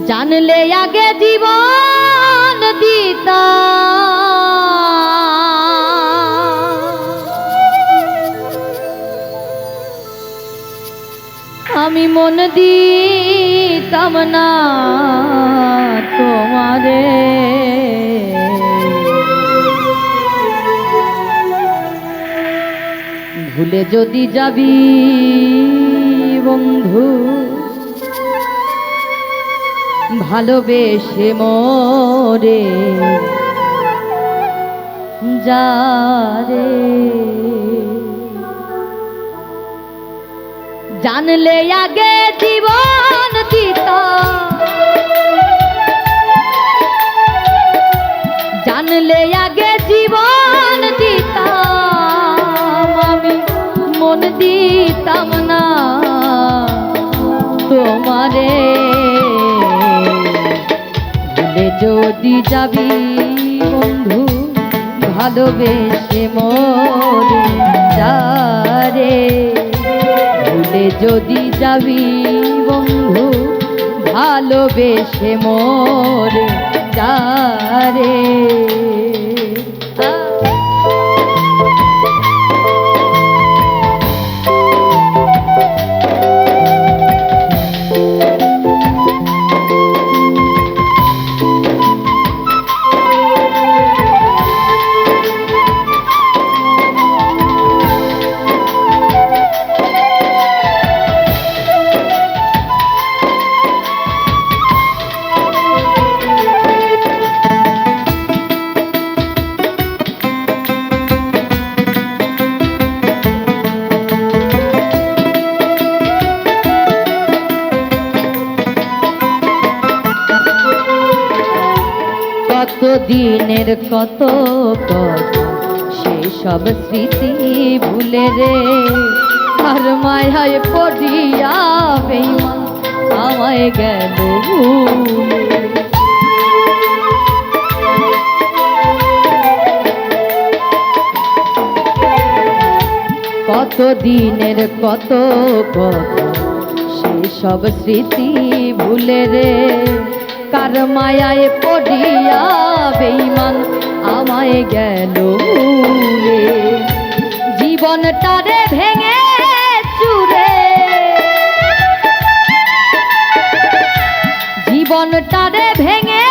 জানলে আগে জীবন দিতা আমি মন দিতাম না তোমারে ভুলে যদি যাবি বন্ধু ভালোবেসে মোরে যারে জানলে আগে জীবন দিতা জানলে আগে জীবন দিতাম আমি মন দিতাম না তোমারে ভুলে যদি যাবি বন্ধু ভালোবেসে মোরে যারে ভুলে যদি যাবি বন্ধু ভালোবেসে মোরে যারে দিনের কত কথা সেসব স্মৃতি ভুলে রে আর মায়ায় পড়িয়া বেঈমান আমায় গেল ভুলে কত দিনের কত কথা সেসব স্মৃতি ভুলে রে কার মায়ায় পড়িয়া বেঈমান আমায় গেল ভুলে জীবনটারে ভেঙে চুরে জীবনটারে ভেঙে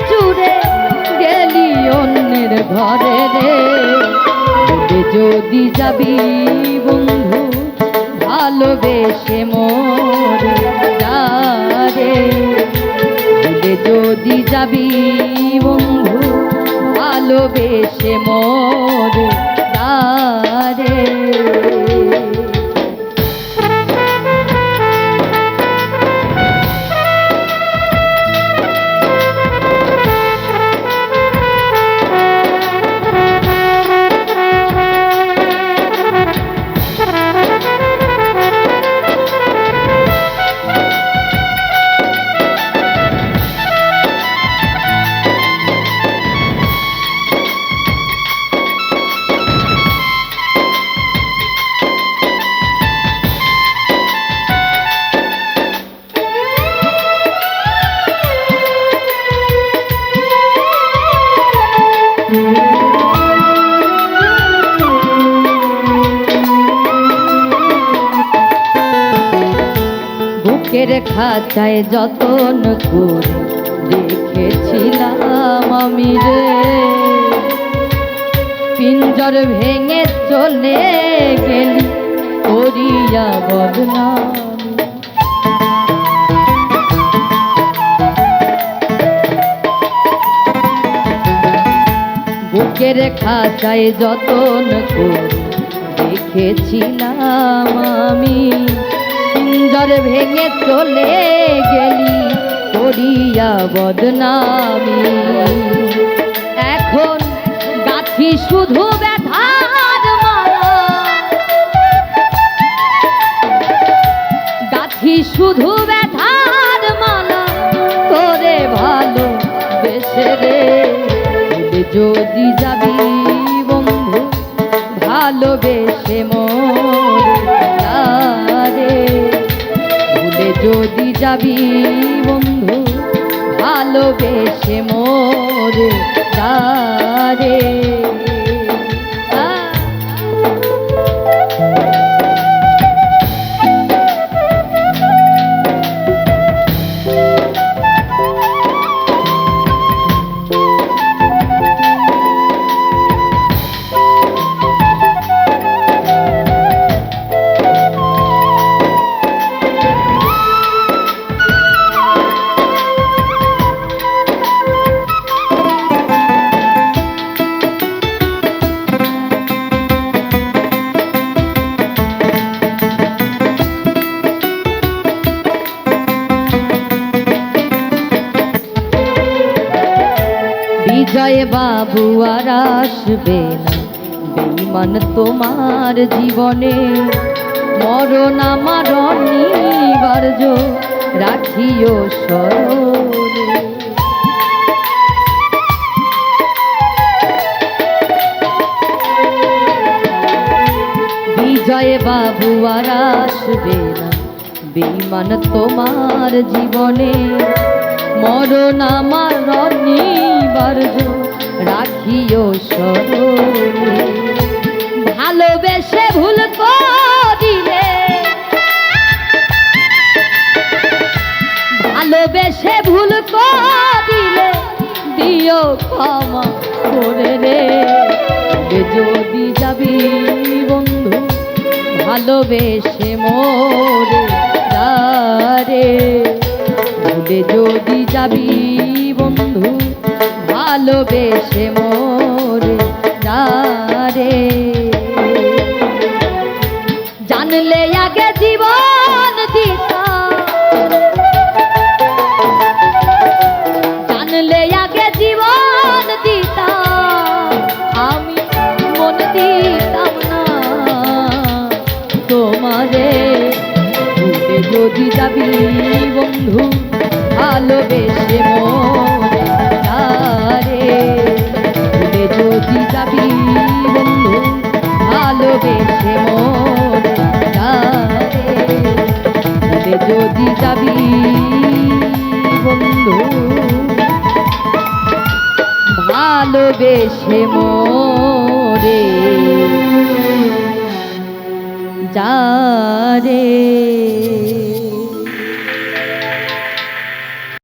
চুরে গেলি অন্যের ঘরে রে ভুলে যদি যাবি বন্ধু ভালোবেসে মোরে যারে যদি যাবি বন্ধু ভালোবেসে মোরে যারে বুকের খাঁচায় যতন করে রেখেছিলাম আমি রে পিঞ্জর ভেঙে চলে গেলি করিয়া বদনাম বুকের খাঁচায় যতন করে রেখেছিলাম আমি পিঞ্জর ভেঙে চলে গেলি করিয়া বদনামি এখন গাথি শুধু ব্যথার মালা গাথি শুধু ব্যথার মালা তোরে ভালো বেসে রে যদি যাবি বন্ধু ভালোবেসে মোরে ভুলে যদি যাবি বন্ধু ভালোবেসে মোরে যারে। বিজয় বাবু আর আসবে না, বেঈমান তোমার জীবনে। মরণ আমার অনিবার্য, রাখিও স্মরণে। বিজয় বাবু আর আসবে না, বেঈমান তোমার জীবনে। মরণ আমার অনিবার্য, রাখিও স্মরণে। ভালোবেসে ভুল করিলে, ভালোবেসে ভুল করিলে দিও ক্ষমা করে রে। যদি যাবি বন্ধু ভালোবেসে মোরে যারে। ভুলে যদি যাবি বন্ধু ভালোবেসে মোরে যারে। জানলে আগে জীবন দিতাম, জানলে আগে জীবন দিতাম, আমি মন দিতাম না তোমারে। ভুলে যদি যাবি বন্ধু ভালোবেসে মোরে যারে। ভুলে যদি যাবি বন্ধু ভালোবেসে মোরে যারে। ভুলে যদি যাবি বন্ধু ভালোবেসে মোরে যারে।